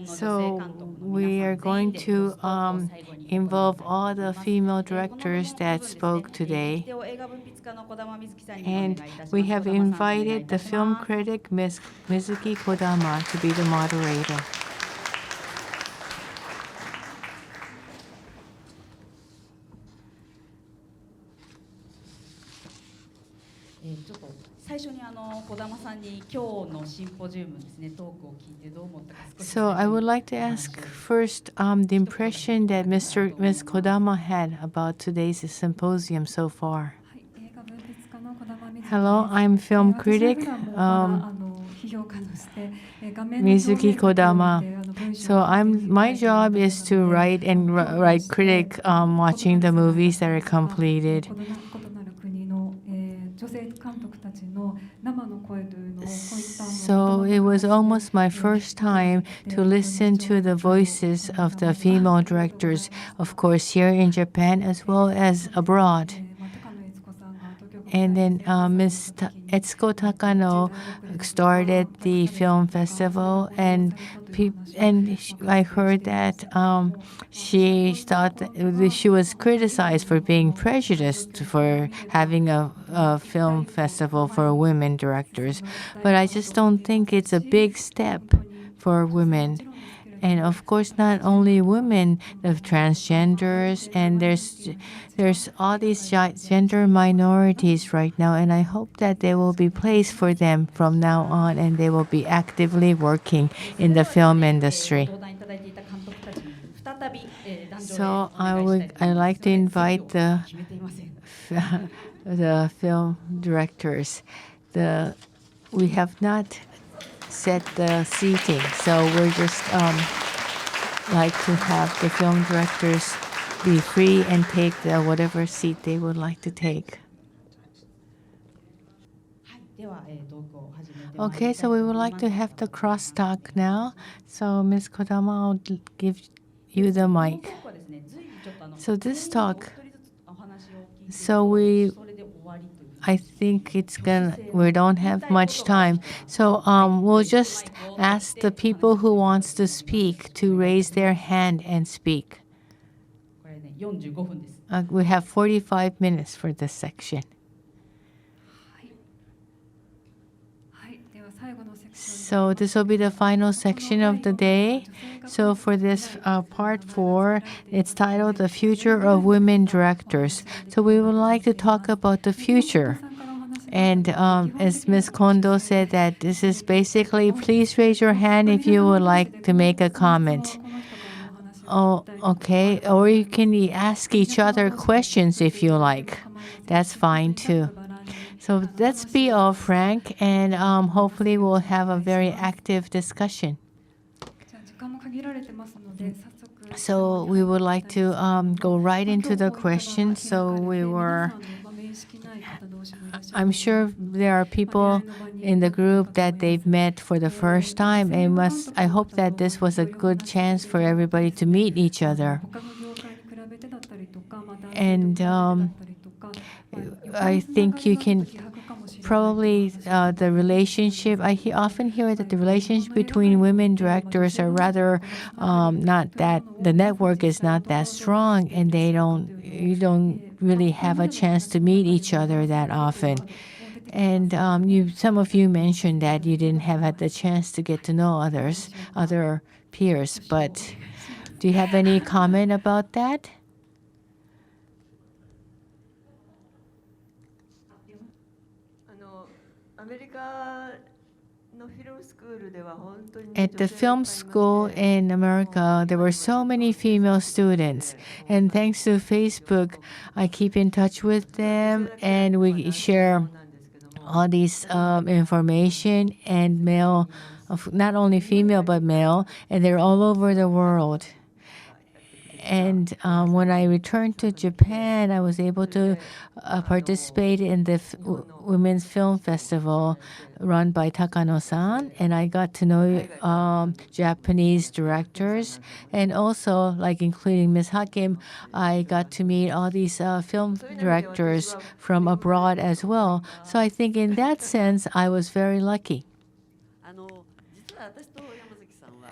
So we are going to involve all the female directors that spoke today. And we have invited the film critic, Ms. Mizuki Kodama, to be the moderator. So I would like to ask first the impression that Ms. Kodama had about today's symposium so far. Hello, I'm film critic Mizuki Kodama. So my job is to write critic watching the movies that are completed. So it was almost my first time to listen to the voices of the female directors, of course here in Japan as well as abroad. And then Ms. Etsuko Takano started the film festival, and I heard that she thought that she was criticized for being prejudiced for having a film festival for women directors. But I just don't think it's a big step for women. And of course, not only women, the transgenders, and there's all these gender minorities right now, and I hope that there will be place for them from now on, and they will be actively working in the film industry. So I like to invite the film directors. We have not set the seating, so we're just like to have the film directors be free and take whatever seat they would like to take. Okay, so we would like to have the crosstalk now. So Ms. Kodama, I'll give you the mic. So this talk, I think we don't have much time. So we'll just ask the people who wants to speak to raise their hand and speak. We have 45 minutes for this section. So this will be the final section of the day. So for this part 4, it's titled The Future of Women Directors. So we would like to talk about the future. And as Ms. Kondo said, that this is basically, please raise your hand if you would like to make a comment. Oh, okay. Or you can ask each other questions if you like. That's fine too. So let's be all frank, and hopefully we'll have a very active discussion. So we would like to go right into the questions. So I'm sure there are people in the group that they've met for the first time, and I hope that this was a good chance for everybody to meet each other. And I think you can probably the relationship. I often hear that the relationship between women directors are rather not that the network is not that strong, and you don't really have a chance to meet each other that often. And some of you mentioned that you didn't have had the chance to get to know other peers. But do you have any comment about that? At the film school in America, there were so many female students. And thanks to Facebook, I keep in touch with them, and we share all these information, and male, not only female but male, and they're all over the world. And when I returned to Japan, I was able to participate in the Women's Film Festival run by Takano-san, and I got to know Japanese directors, and also, like including Ms. Hakim, I got to meet all these film directors from abroad as well. So I think in that sense, I was very lucky.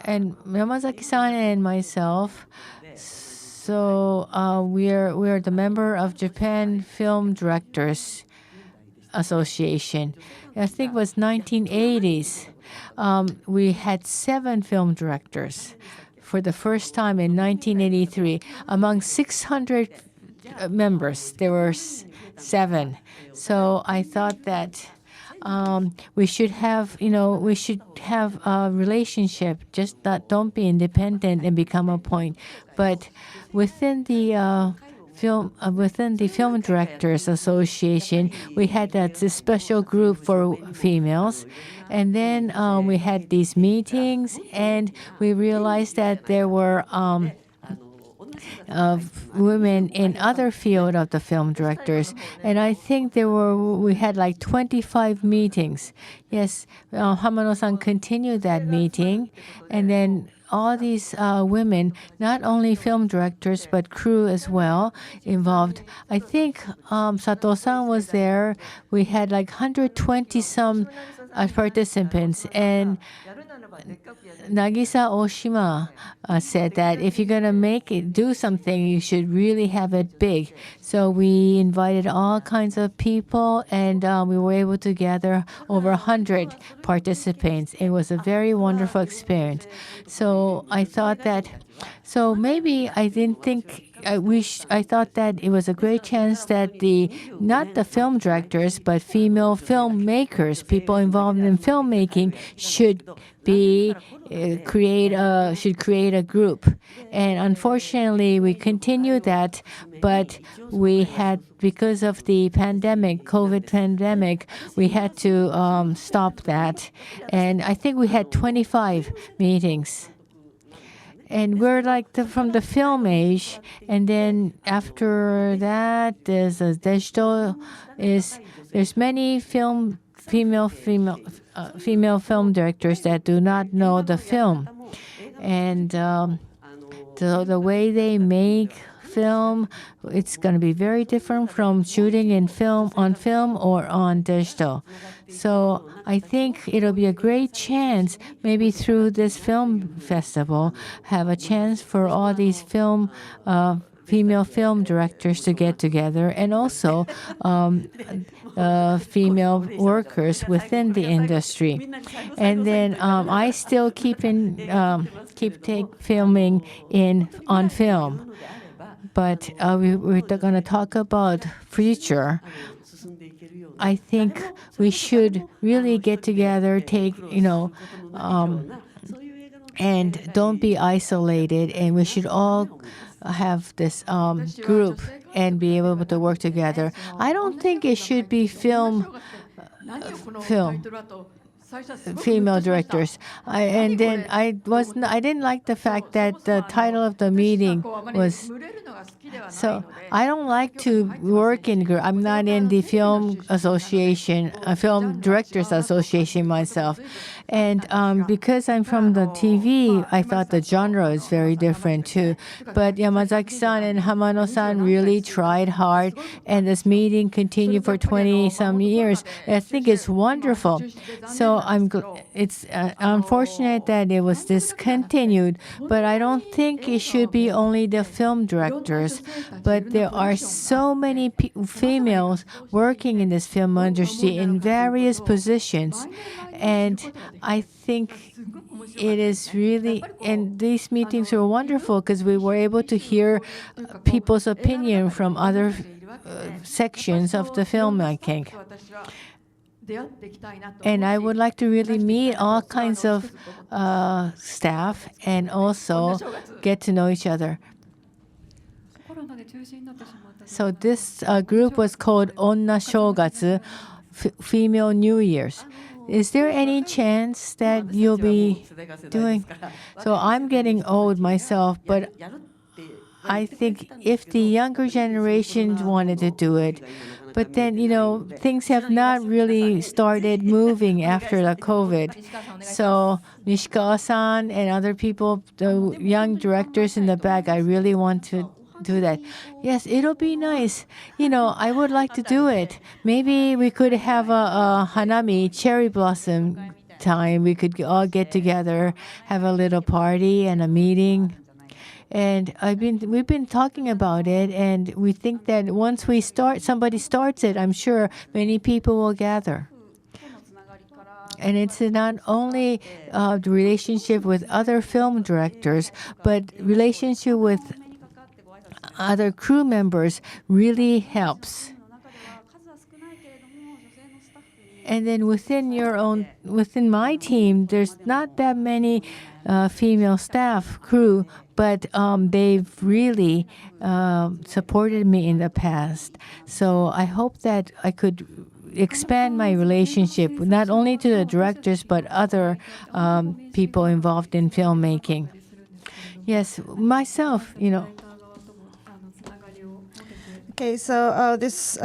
and Yamazaki-san and myself. So we're the member of Japan Film Directors Association. I think it was 1980s. We had 7 film directors for the first time in 1983. Among 600 members, there were 7. So I thought that we should have a relationship. Just don't be independent and become a point. But within the Film Directors Association, we had this special group for females. And then we had these meetings, and we realized that there were women in other field of the film directors. And I think we had like 25 meetings. Yes, Hamano-san continued that meeting. And then all these women, not only film directors, but crew as well, involved. I think Sato-san was there. We had like 120-some participants. And Nagisa Oshima said that if you're going to do something, you should really have it big. So we invited all kinds of people, and we were able to gather over 100 participants. It was a very wonderful experience. So I thought that, maybe I didn't think, I thought that it was a great chance that not the film directors, but female filmmakers, people involved in filmmaking, should create a group. And unfortunately, we continued that, but because of the COVID pandemic, we had to stop that. And I think we had 25 meetings. And we're like from the film age, and then after that, there's many female film directors that do not know the film, and the way they make film, it's going to be very different from shooting on film or on digital. So I think it'll be a great chance, maybe through this film festival, have a chance for all these female film directors to get together, and also female workers within the industry. And then I still keep filming on film. But we're going to talk about future. I think we should really get together, and don't be isolated. And we should all have this group and be able to work together. I don't think it should be female directors. I didn't like the fact that the title of the meeting was. So I don't like to work in group. I'm not in the film association, film directors association myself. And because I'm from the TV, I thought the genre is very different too. But Yamazaki-san and Hamano-san really tried hard, and this meeting continued for 20-some years. I think it's wonderful. So it's unfortunate that it was discontinued, but I don't think it should be only the film directors. But there are so many females working in this film industry in various positions. And I think it is really, and these meetings were wonderful because we were able to hear people's opinion from other sections of the filmmaking. And I would like to really meet all kinds of staff and also get to know each other. So this group was called Onna Shogatsu, Female New Year's. Is there any chance that you'll be doing? So I'm getting old myself, but I think if the younger generations wanted to do it, but then, things have not really started moving after the COVID. So Nishikawa-san and other people, the young directors in the back, I really want to do that. Yes, it'll be nice. I would like to do it. Maybe we could have a hanami, cherry blossom time we could all get together, have a little party and a meeting. And we've been talking about it, and we think that once somebody starts it, I'm sure many people will gather. And it's not only the relationship with other film directors, but relationship with other crew members really helps. And then within my team, there's not that many female staff crew, but they've really supported me in the past. So I hope that I could expand my relationship not only to the directors but other people involved in filmmaking. Yes, myself, Okay, so this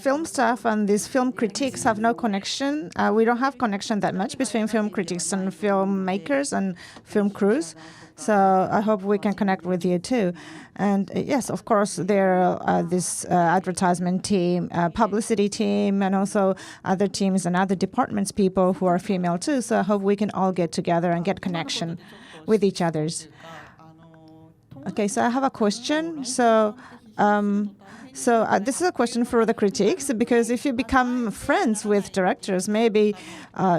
film staff and these film critics have no connection. We don't have connection that much between film critics and filmmakers and film crews. So I hope we can connect with you too. And yes, of course, there are this advertisement team, publicity team, and also other teams and other departments people who are female too. So I hope we can all get together and get connection with each others. Okay, so I have a question. So this is a question for the critics, because if you become friends with directors, maybe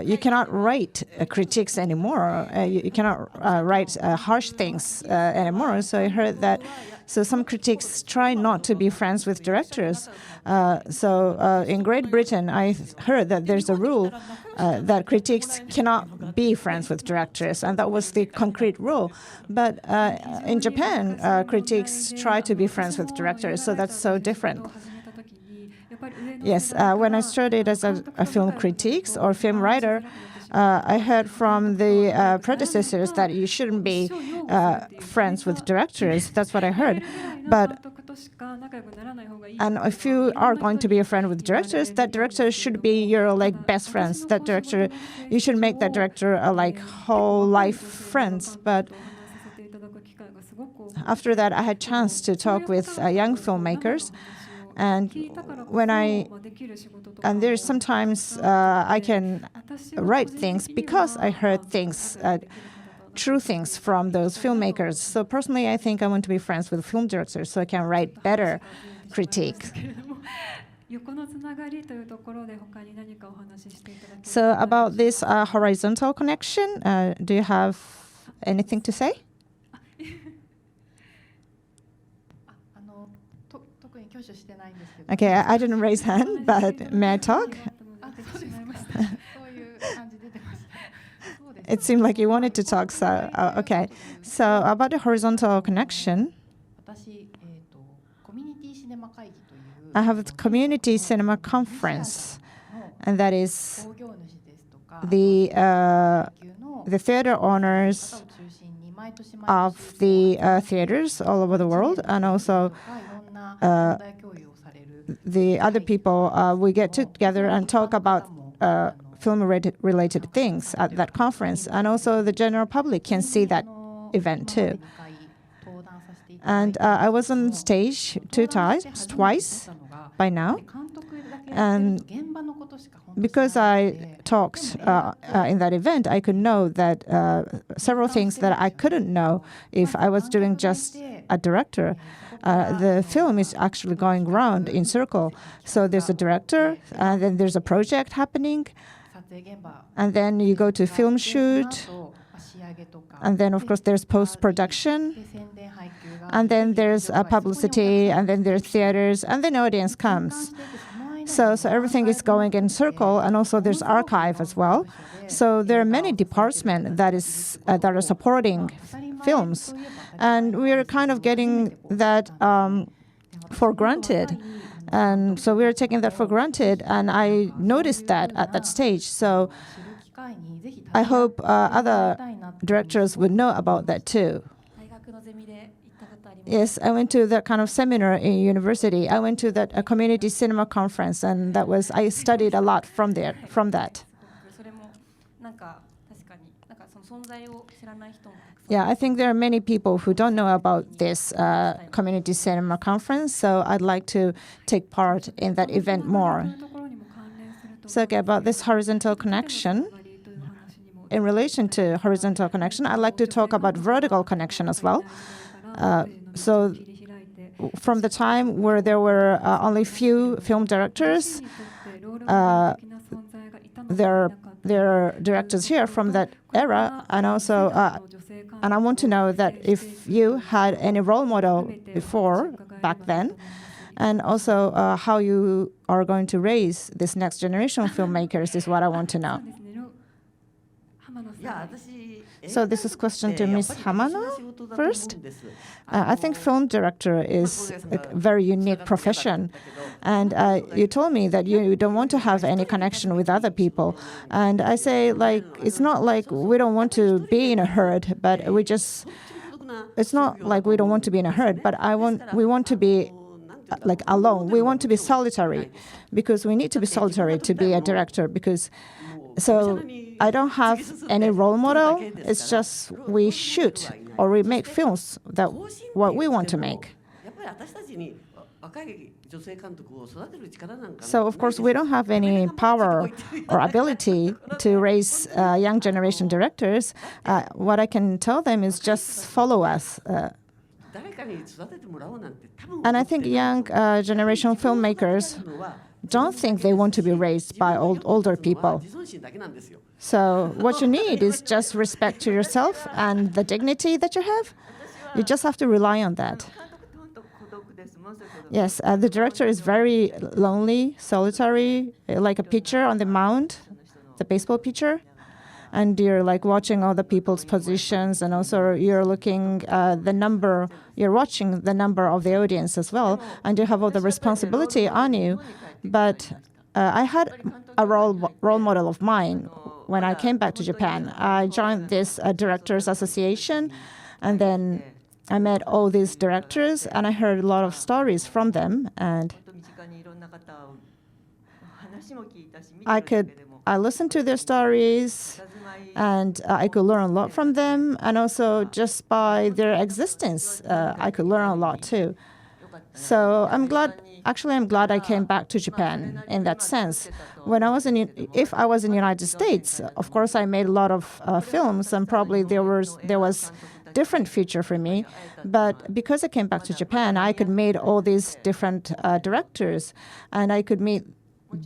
you cannot write critiques anymore. You cannot write harsh things anymore. So I heard that. So some critics try not to be friends with directors. In Great Britain, I heard that there's a rule that critics cannot be friends with directors, and that was the concrete rule. But in Japan, critics try to be friends with directors, so that's so different. Yes, when I started as a film critic or film writer, I heard from the predecessors that you shouldn't be friends with directors. That's what I heard. And if you are going to be a friend with directors, that director should be your best friends. That director, you should make that director whole life friends. But after that, I had chance to talk with young filmmakers. And there's sometimes I can write things because I heard things, true things from those filmmakers. So personally, I think I want to be friends with film directors so I can write better critiques. So about this horizontal connection, do you have anything to say? Okay, I didn't raise hand, but may I talk? It seemed like you wanted to talk, so okay. So about the horizontal connection, I have a community cinema conference, and that is the theater owners of the theaters all over the world, and also the other people, we get together and talk about film-related things at that conference. And also the general public can see that event too. And I was on stage twice by now. And because I talked in that event, I could know that several things that I couldn't know if I was doing just a director. The film is actually going round in circle. So there's a director, and then there's a project happening, and then you go to film shoot, and then of course there's post-production, and then there's publicity, and then there's theaters, and then audience comes. So everything is going in circle, and also there's archive as well. So there are many departments that are supporting films, and we are kind of getting that for granted. And so we are taking that for granted, and I noticed that at that stage. So I hope other directors would know about that too. Yes, I went to that kind of seminar in university. I went to that community cinema conference, and I studied a lot from that. Yeah, I think there are many people who don't know about this community cinema conference, so I'd like to take part in that event more. So about this horizontal connection, in relation to horizontal connection, I'd like to talk about vertical connection as well. So from the time where there were only few film directors, there are directors here from that era, and also, and I want to know that if you had any role model back then, and also how you are going to raise this next generation of filmmakers is what I want to know. So this is question to Ms. Hamano first. I think film director is a very unique profession. And you told me that you don't want to have any connection with other people. And I say, like, it's not like we don't want to be in a herd, but it's not like we don't want to be in a herd, but we want to be like alone. We want to be solitary because we need to be solitary to be a director so I don't have any role model. It's just we shoot or we make films that what we want to make. So of course we don't have any power or ability to raise young generation directors. What I can tell them is just follow us. And I think young generation filmmakers don't think they want to be raised by older people. So what you need is just respect to yourself and the dignity that you have. You just have to rely on that. Yes, the director is very lonely, solitary, like a pitcher on the mound, the baseball pitcher. And you're like watching all the people's positions, and also you're looking you're watching the number of the audience as well, and you have all the responsibility on you. But I had a role model of mine when I came back to Japan. I joined this Directors Association, and then I met all these directors, and I heard a lot of stories from them, and I listened to their stories, and I could learn a lot from them, and also just by their existence, I could learn a lot too. So I'm glad I came back to Japan in that sense. If I was in the United States, of course I made a lot of films, and probably there was different future for me. But because I came back to Japan, I could meet all these different directors, and I could meet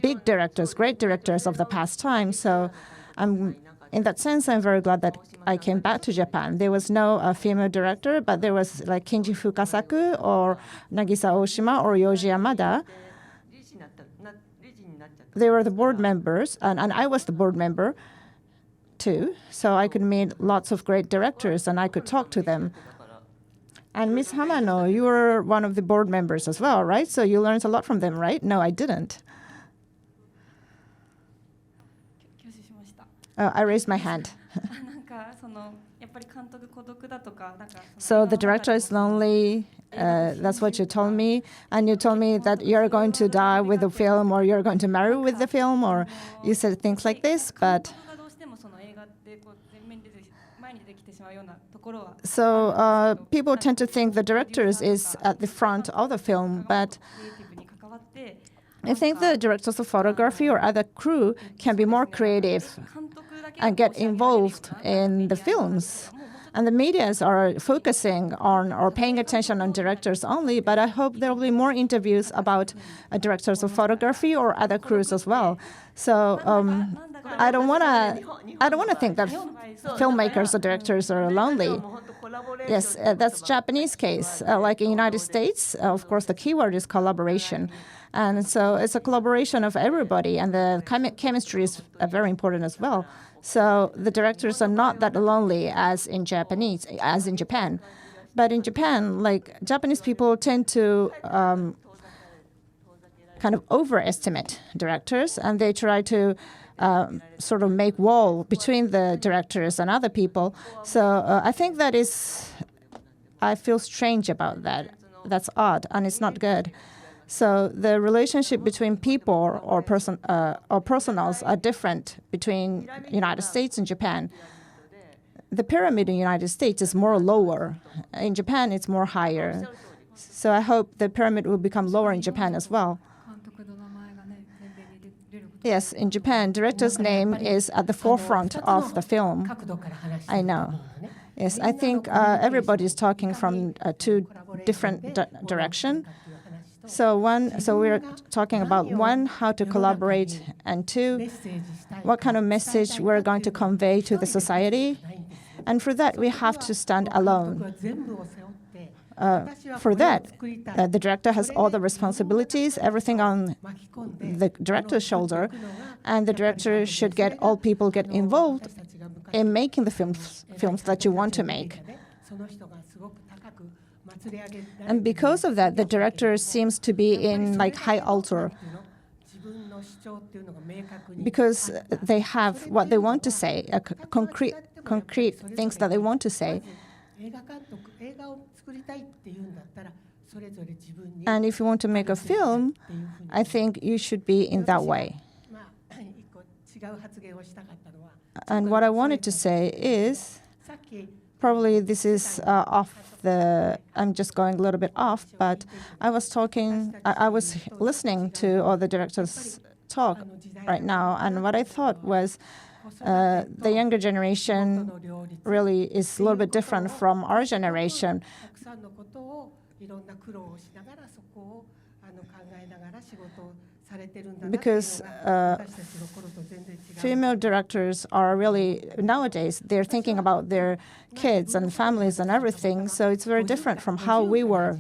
big directors, great directors of the past time. So in that sense, I'm very glad that I came back to Japan. There was no female director, but there was like Kinji Fukasaku or Nagisa Oshima or Yoji Yamada. They were the board members, and I was the board member too. So I could meet lots of great directors, and I could talk to them. And Ms. Hamano, you were one of the board members as well, right? So you learned a lot from them, right? No, I didn't. I raised my hand. So the director is lonely. That's what you told me. And you told me that you're going to die with the film, or you're going to marry with the film, or you said things like this. But so people tend to think the director is at the front of the film, but I think the directors of photography or other crew can be more creative and get involved in the films. And the medias are focusing on or paying attention on directors only, but I hope there will be more interviews about directors of photography or other crews as well. So I don't want to think that filmmakers or directors are lonely. Yes, that's Japanese case. Like in the United States, of course, the keyword is collaboration. And so it's a collaboration of everybody, and the chemistry is very important as well. So the directors are not that lonely as in Japan. But in Japan, like Japanese people tend to kind of overestimate directors, and they try to sort of make wall between the directors and other people. So I think I feel strange about that. That's odd, and it's not good. So the relationship between people or personals are different between United States and Japan. The pyramid in the United States is more lower. In Japan, it's more higher. So I hope the pyramid will become lower in Japan as well. Yes, in Japan, director's name is at the forefront of the film. I know. Yes, I think everybody is talking from two different directions. So we're talking about one, how to collaborate, and two, what kind of message we're going to convey to the society. And for that, we have to stand alone. For that, the director has all the responsibilities, everything on the director's shoulder, and the director should get all people get involved in making the films that you want to make. And because of that, the director seems to be in like high altar, because they have what they want to say, concrete things that they want to say. And if you want to make a film, I think you should be in that way. And what I wanted to say is, probably this is I'm just going a little bit off, but I was listening to all the directors talk right now, and what I thought was the younger generation really is a little bit different from our generation. Because female directors are really, nowadays, they're thinking about their kids and families and everything, so it's very different from how we were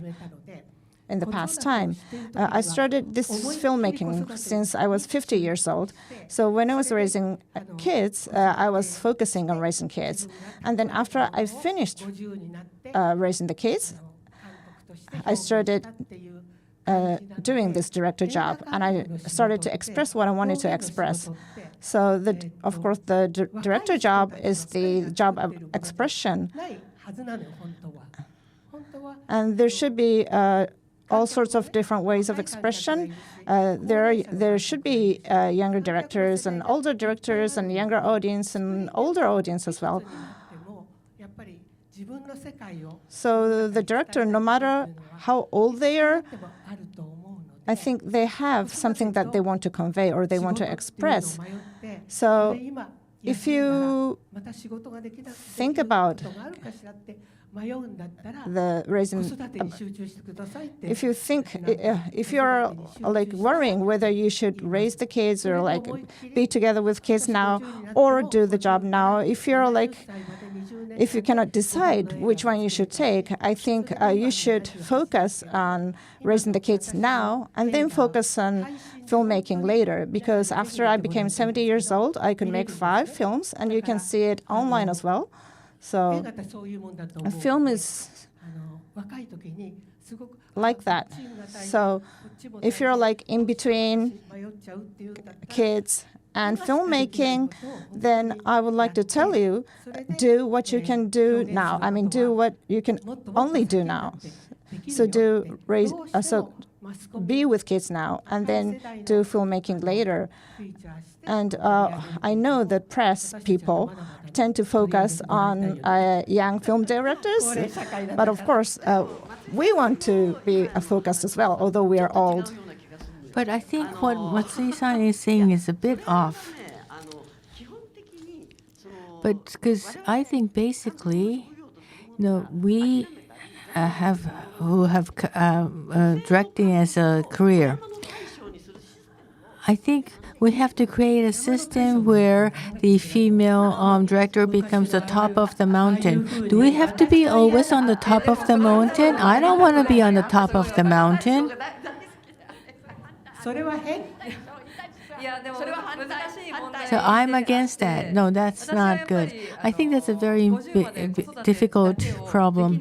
in the past time. I started this filmmaking since I was 50 years old. So when I was raising kids, I was focusing on raising kids. And then after I finished raising the kids, I started doing this director job, and I started to express what I wanted to express. So, of course, the director job is the job of expression. And there should be all sorts of different ways of expression. There should be younger directors and older directors and younger audience and older audience as well. So the director, no matter how old they are, I think they have something that they want to convey or they want to express. So if you think about the raising, if you're like worrying whether you should raise the kids or like be together with kids now or do the job now, if you cannot decide which one you should take, I think you should focus on raising the kids now and then focus on filmmaking later, because after I became 70 years old, I could make 5 films, and you can see it online as well. So a film is like that. So if you're like in between kids and filmmaking, then I would like to tell you, do what you can do now. I mean, do what you can only do now. So be with kids now, and then do filmmaking later. And I know that press people tend to focus on young film directors, but of course, we want to be focused as well, although we are old. But I think what Matsui-san is saying is a bit off. But because I think basically, we who have directing as a career, I think we have to create a system where the female director becomes the top of the mountain. Do we have to be always on the top of the mountain? I don't want to be on the top of the mountain. So I'm against that. No, that's not good. I think that's a very difficult problem.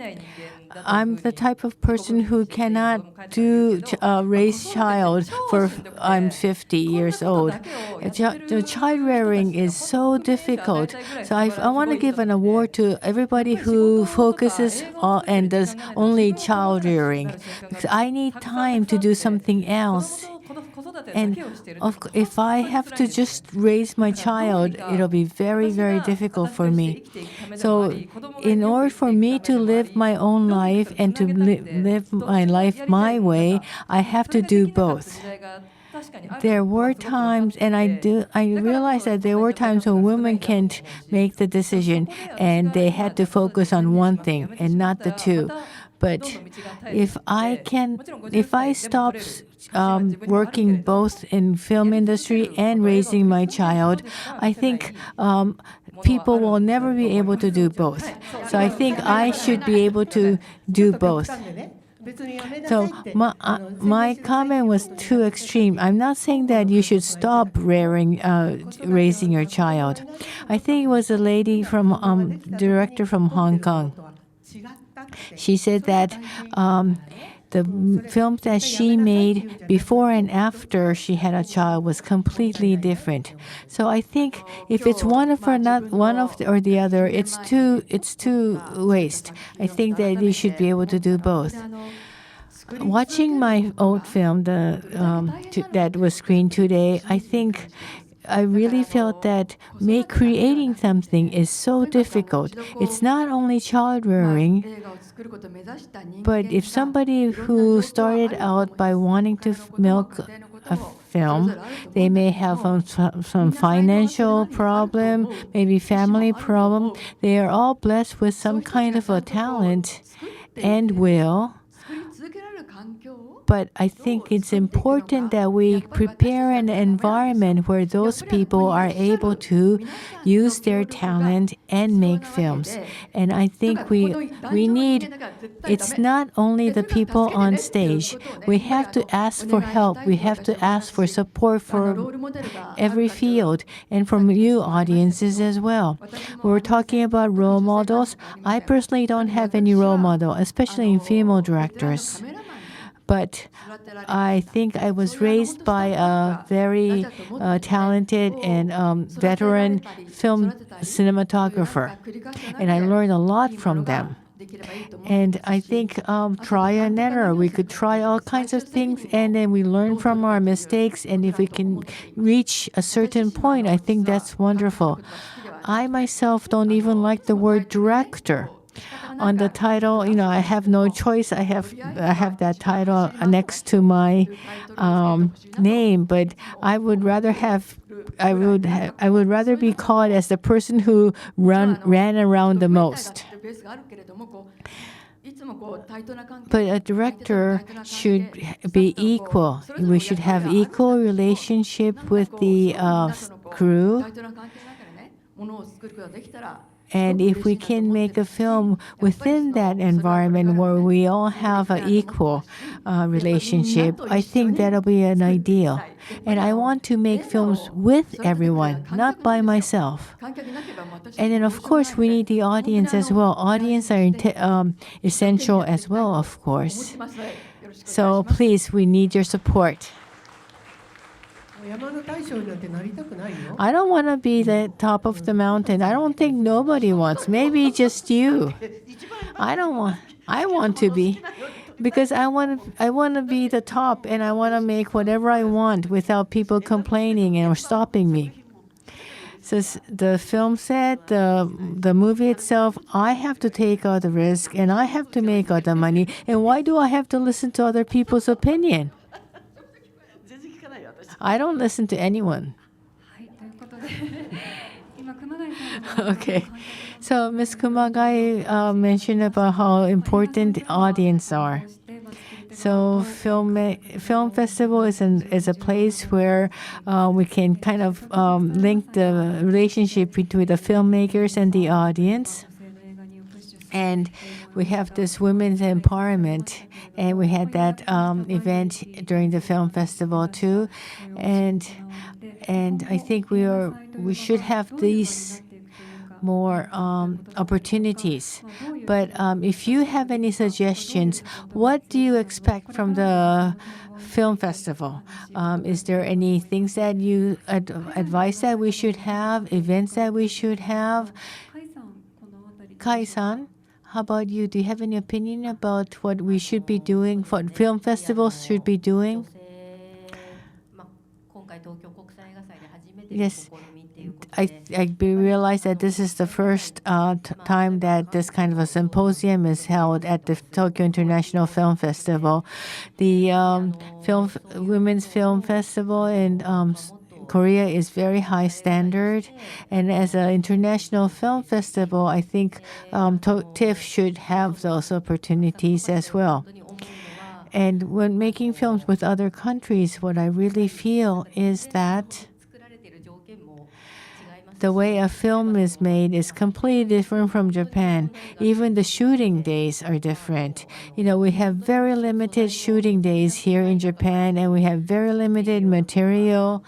I'm the type of person who cannot raise child I'm 50 years old. The child rearing is so difficult. So I want to give an award to everybody who focuses and does only child rearing, because I need time to do something else. And if I have to just raise my child, it'll be very, very difficult for me. So in order for me to live my own life and to live my life my way, I have to do both. there were times, and I realized that there were times when women can't make the decision and they had to focus on one thing and not the two. But if I stop working both in film industry and raising my child, I think people will never be able to do both. So I think I should be able to do both. So my comment was too extreme. I'm not saying that you should stop raising your child. I think it was a lady from director from Hong Kong. She said that the films that she made before and after she had a child was completely different. So I think if it's one of or the other, it's too waste. I think that you should be able to do both. Watching my old film, that was screened today, I think I really felt that creating something is so difficult. It's not only child rearing, but if somebody who started out by wanting to milk a film, they may have some financial problem, maybe family problem. They are all blessed with some kind of a talent and will. But I think it's important that we prepare an environment where those people are able to use their talent and make films. And I think we need, it's not only the people on stage. We have to ask for help. We have to ask for support for every field and from you audiences as well. We're talking about role models. I personally don't have any role model, especially in female directors. But I think I was raised by a very talented and veteran film cinematographer, and I learned a lot from them. And I think try and error. We could try all kinds of things, and then we learn from our mistakes. And if we can reach a certain point, I think that's wonderful. I myself don't even like the word director. On the title, I have no choice. I have that title next to my name, but I would rather be called as the person who ran around the most. But a director should be equal. We should have equal relationship with the crew. And if we can make a film within that environment where we all have an equal relationship, I think that'll be an ideal. And I want to make films with everyone, not by myself. And then, of course, we need the audience as well. Audience are essential as well, of course. So please, we need your support. I don't want to be the top of the mountain. I don't think nobody wants. Maybe just you. I want to be, because I want to be the top, and I want to make whatever I want without people complaining or stopping me. So the film set, the movie itself, I have to take all the risk, and I have to make all the money. And why do I have to listen to other people's opinion? I don't listen to anyone. Okay. So Ms. Kumagai mentioned about how important audience are. So film festival is a place where we can kind of link the relationship between the filmmakers and the audience. And we have this women's empowerment, and we had that event during the film festival too, and I think we should have these more opportunities. But if you have any suggestions, what do you expect from the film festival? Is there any things that you advise that we should have, events that we should have? Kai-san, how about you? Do you have any opinion about what we should be doing, what film festivals should be doing? Yes. I realized that this is the first time that this kind of a symposium is held at the Tokyo International Film Festival. The Women's Film Festival in Korea is very high standard, and as an international film festival, I think TIFF should have those opportunities as well. And when making films with other countries, what I really feel is that the way a film is made is completely different from Japan. Even the shooting days are different. We have very limited shooting days here in Japan, and we have very limited material.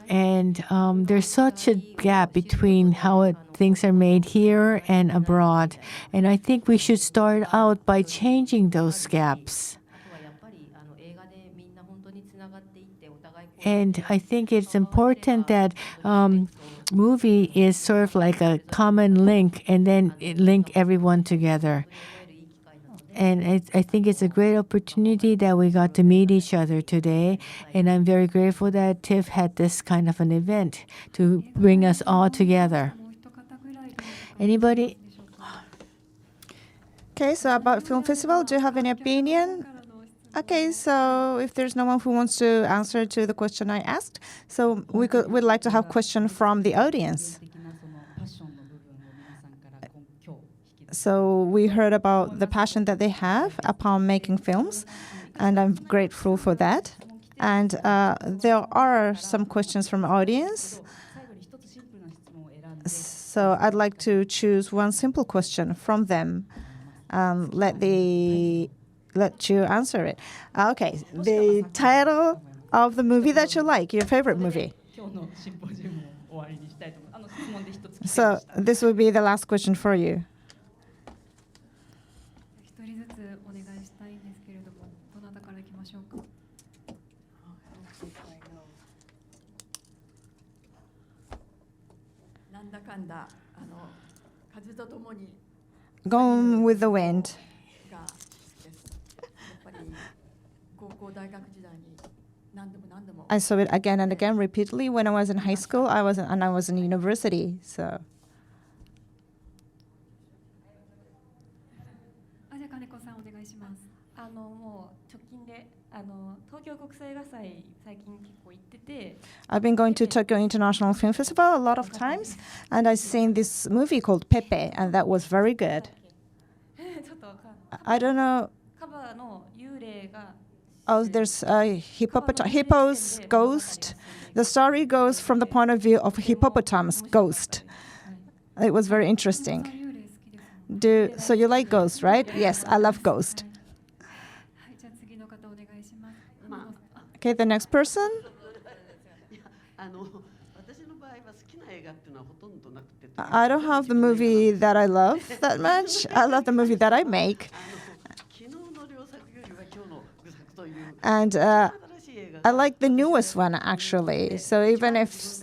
And there's such a gap between how things are made here and abroad. And I think we should start out by changing those gaps. And I think it's important that movie is sort of like a common link, and then it link everyone together. And I think it's a great opportunity that we got to meet each other today. And I'm very grateful that TIFF had this kind of an event to bring us all together. Anybody? Okay, so about film festival, do you have any opinion? Okay, so if there's no one who wants to answer to the question I asked, so we'd like to have question from the audience. So we heard about the passion that they have upon making films, and I'm grateful for that. And there are some questions from the audience. So I'd like to choose one simple question from them. Let you answer it. Okay, the title of the movie that you like, your favorite movie. So this will be the last question for you. Gone with the Wind. I saw it again and again repeatedly when I was in high school. I was in university. So. I've been going to Tokyo International Film Festival a lot of times, and I've seen this movie called Pepe, and that was very good. I don't know. Oh, there's a hippo's ghost. The story goes from the point of view of hippopotamus ghost. It was very interesting. So you like Ghost, right? Yes, I love Ghost. Okay, the next person. I don't have the movie that I love that much. I love the movie that I make. And I like the newest one, actually. So even if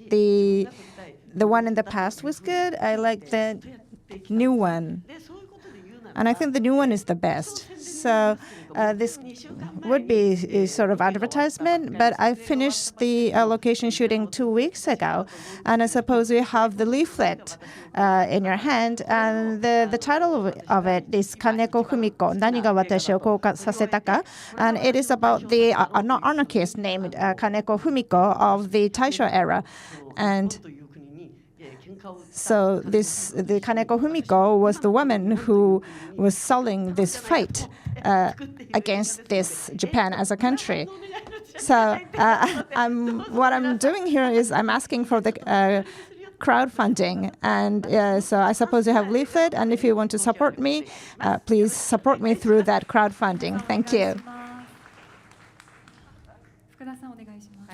the one in the past was good, I like the new one. And I think the new one is the best. So this would be a sort of advertisement, but I finished the location shooting 2 weeks ago. And I suppose you have the leaflet in your hand. And the title of it is Kaneko Fumiko, Nani ga watashi o kouka saseta ka? And it is about the anarchist named Kaneko Fumiko of the Taisho era. And so the Kaneko Fumiko was the woman who was selling this fight against this Japan as a country. So what I'm doing here is I'm asking for the crowdfunding, and so I suppose you have leaflet, and if you want to support me, please support me through that crowdfunding. Thank you.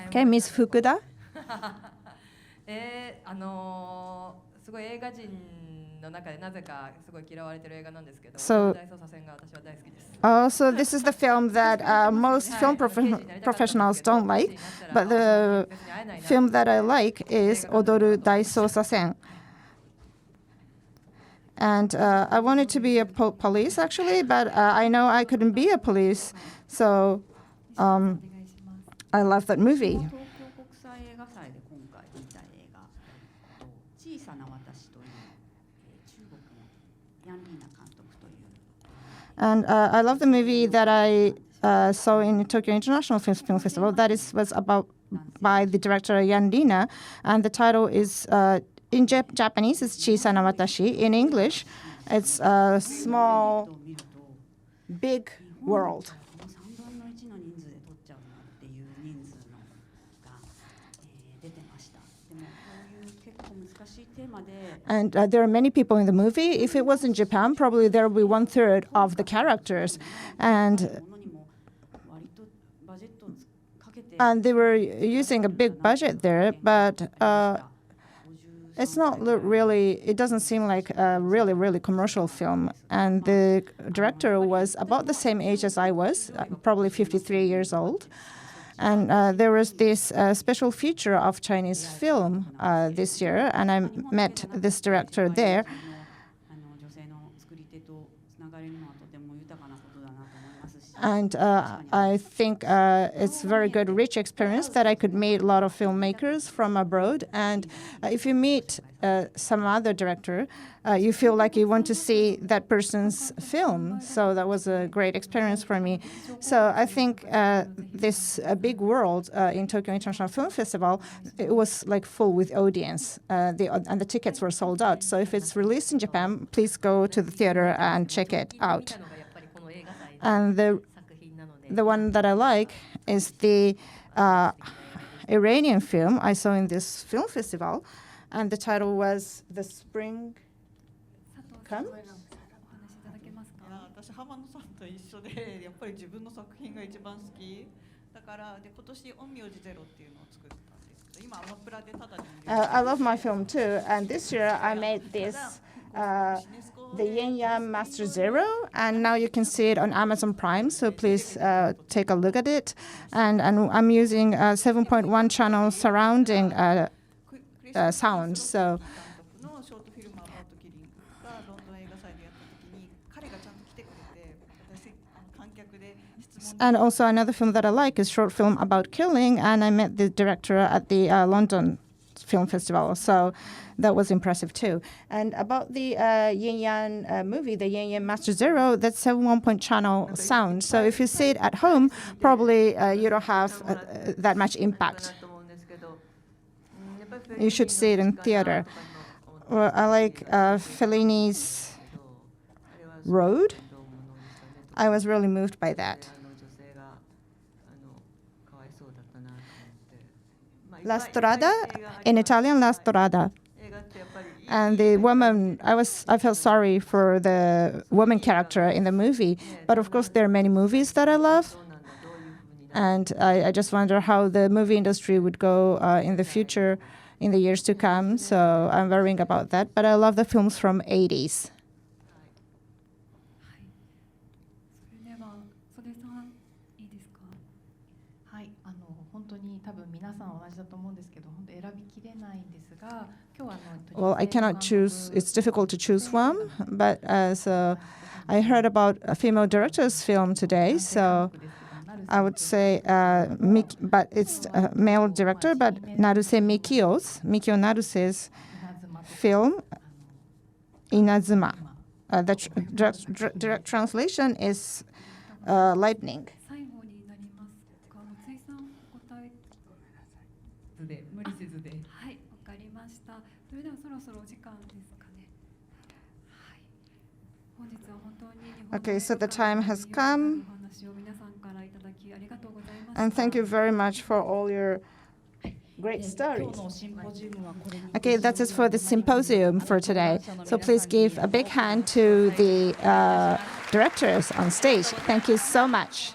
Okay, Ms. Fukuda. So this is the film that most film professionals don't like, but the film that I like is Odoru Daisousasen. And I wanted to be a police, actually, but I know I couldn't be a police, so I love that movie. And I love the movie that I saw in Tokyo International Film Festival. That was by the director Yurina, and the title is in Japanese it's Chisana Watashi. In English, it's a small, big world. And there are many people in the movie. If it was in Japan, probably there would be 1/3 of the characters. And they were using a big budget there, but it's not really, it doesn't seem like a really commercial film. And the director was about the same age as I was, probably 53 years old. And there was this special feature of Chinese film this year, and I met this director there. And I think it's a very good, rich experience that I could meet a lot of filmmakers from abroad. And if you meet some other director, you feel like you want to see that person's film. So that was a great experience for me. So I think this big world in Tokyo International Film Festival, it was like full with audience. And the tickets were sold out. So if it's released in Japan, please go to the theater and check it out. And the one that I like is the Iranian film I saw in this film festival, and the title was The Spring Comes. 私浜野さんと一緒でやっぱり自分の作品が一番好きだからで今年陰陽師ゼロっていうのを作ったんですけど今アマプラでただで見れる I love my film too, and this year I made this the Yin Yang Master Zero, and now you can see it on Amazon Prime, so please take a look at it. And I'm using a 7.1 channel surrounding sound, so. And also another film that I like is short film about killing, and I met the director at the London Film Festival, so that was impressive too. And about the Yin Yang movie, the Yin Yang Master Zero, that's 7.1 channel sound. So if you see it at home, probably you don't have that much impact. You should see it in theater. Well, I like Fellini's Road. I was really moved by that. La Strada, in Italian, La Strada. And the woman, I felt sorry for the woman character in the movie. But of course, there are many movies that I love. And I just wonder how the movie industry would go in the future, in the years to come. So I'm worrying about that. But I love the films from 80s. 本当に多分皆さん同じだと思うんですけど、本当選びきれないんですが、今日はWell, I cannot choose. It's difficult to choose one, but so I heard about a female director's film today, so I would say, but it's a male director, but Mikio Naruse's film, Inazuma. The direct translation is lightning. 無理せずで。はい、わかりました。それではそろそろお時間ですかね。はい。本日は本当に日本 Okay, so the time has come. お話を皆さんからいただきありがとうございました。And thank you very much for all your great stories. Okay, that's it for the symposium for today. So please give a big hand to the directors on stage. Thank you so much.